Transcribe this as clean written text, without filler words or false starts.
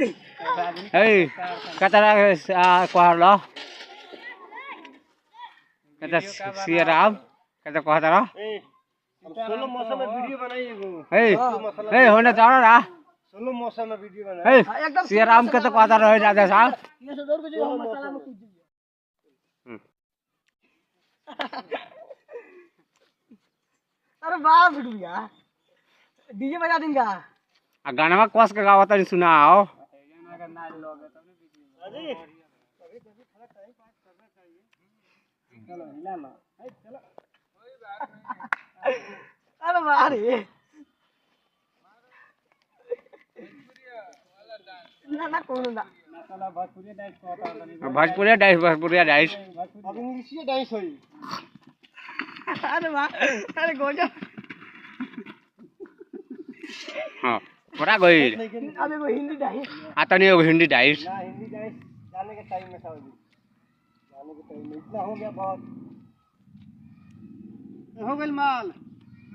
Hey, kata kuah lo. Kata siaram. Kata kuah taro. Solo मौसम में video बनाइए Hey, hey, होने तारो ना. सोलो मौसम में वीडियो बनाइए Hey, siaram kata kuah taro है राजा साहब. ये से दौड़ के जो मसाला में कूद दिया अरे वाह बिटुया डीजे बजा देंगे आ गाना में कस के गावत नहीं सुनाओ. अरे वाह रे ना ना कौन ना भोजपुरिया डाइस अब इंग्लिश डांस होई अरे वाह अरे गजब हाँ पूरा गई. अब एगो हिंदी डाही आता नहीं होगा हिंदी डाइस. ना हिंदी डांस जाने के टाइम में साहब जाने के टाइम में इतना हो गया बहुत हो गया माल